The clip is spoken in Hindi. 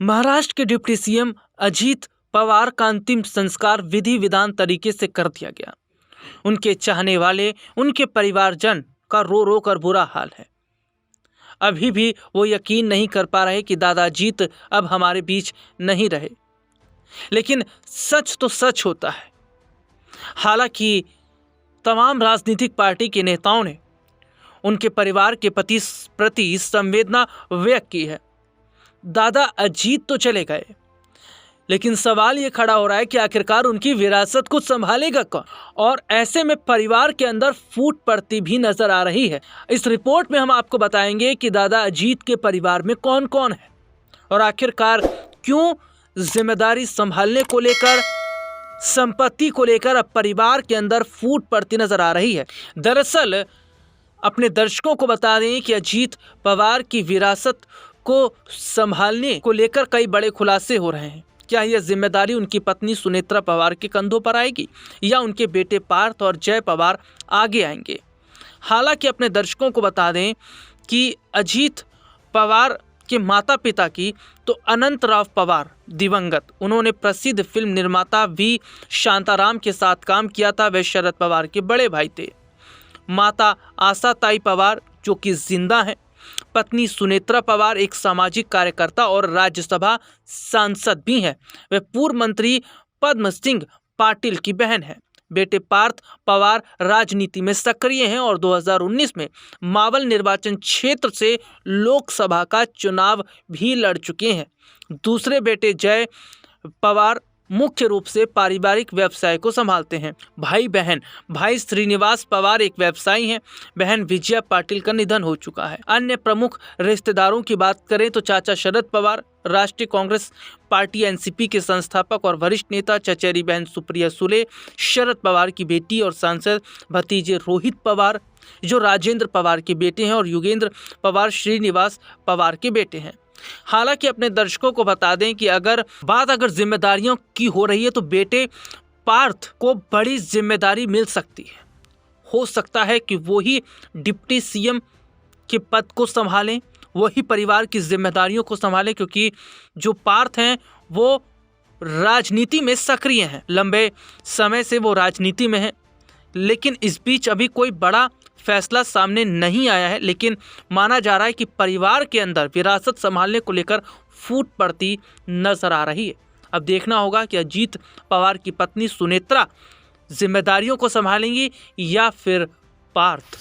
महाराष्ट्र के डिप्टी सीएम अजीत पवार का अंतिम संस्कार विधि विधान तरीके से कर दिया गया। उनके चाहने वाले, उनके परिवारजन का रो रो कर बुरा हाल है। अभी भी वो यकीन नहीं कर पा रहे कि दादा अजीत अब हमारे बीच नहीं रहे। लेकिन सच तो सच होता है। हालांकि तमाम राजनीतिक पार्टी के नेताओं ने उनके परिवार के प्रति संवेदना व्यक्त की है। दादा अजीत तो चले गए, लेकिन सवाल ये खड़ा हो रहा है कि आखिरकार उनकी विरासत को संभालेगा कौन। और ऐसे में परिवार के अंदर फूट पड़ती भी नजर आ रही है। इस रिपोर्ट में हम आपको बताएंगे कि दादा अजीत के परिवार में कौन कौन है और आखिरकार क्यों जिम्मेदारी संभालने को लेकर, संपत्ति को लेकर अब परिवार के अंदर फूट पड़ती नजर आ रही है। दरअसल अपने दर्शकों को बता दें कि अजीत पवार की विरासत को संभालने को लेकर कई बड़े खुलासे हो रहे हैं। क्या यह जिम्मेदारी उनकी पत्नी सुनेत्रा पवार के कंधों पर आएगी या उनके बेटे पार्थ और जय पवार आगे आएंगे? हालांकि अपने दर्शकों को बता दें कि अजीत पवार के माता पिता की तो अनंतराव पवार दिवंगत, उन्होंने प्रसिद्ध फिल्म निर्माता वी शांताराम के साथ काम किया था। वे शरद पवार के बड़े भाई थे। माता आशाताई पवार जो कि जिंदा हैं। पत्नी सुनेत्रा पवार एक सामाजिक कार्यकर्ता और राज्यसभा सांसद भी हैं। वे पूर्व मंत्री पद्म सिंह पाटिल की बहन हैं। बेटे पार्थ पवार राजनीति में सक्रिय हैं और 2019 में मावल निर्वाचन क्षेत्र से लोकसभा का चुनाव भी लड़ चुके हैं। दूसरे बेटे जय पवार मुख्य रूप से पारिवारिक व्यवसाय को संभालते हैं। भाई श्रीनिवास पवार एक व्यवसायी हैं। बहन विजया पाटिल का निधन हो चुका है। अन्य प्रमुख रिश्तेदारों की बात करें तो चाचा शरद पवार राष्ट्रीय कांग्रेस पार्टी एनसीपी के संस्थापक और वरिष्ठ नेता, चचेरी बहन सुप्रिया सुले शरद पवार की बेटी और सांसद, भतीजे रोहित पवार जो राजेंद्र पवार के बेटे हैं और युगेंद्र पवार श्रीनिवास पवार के बेटे हैं। हालांकि अपने दर्शकों को बता दें कि अगर जिम्मेदारियों की हो रही है तो बेटे पार्थ को बड़ी जिम्मेदारी मिल सकती है। हो सकता है कि वो ही डिप्टी सीएम के पद को संभालें, वही परिवार की जिम्मेदारियों को संभालें, क्योंकि जो पार्थ हैं वो राजनीति में सक्रिय हैं। लंबे समय से वो राजनीति में हैं, लेकिन इस बीच अभी कोई बड़ा फैसला सामने नहीं आया है। लेकिन माना जा रहा है कि परिवार के अंदर विरासत संभालने को लेकर फूट पड़ती नजर आ रही है। अब देखना होगा कि अजीत पवार की पत्नी सुनेत्रा जिम्मेदारियों को संभालेंगी या फिर पार्थ।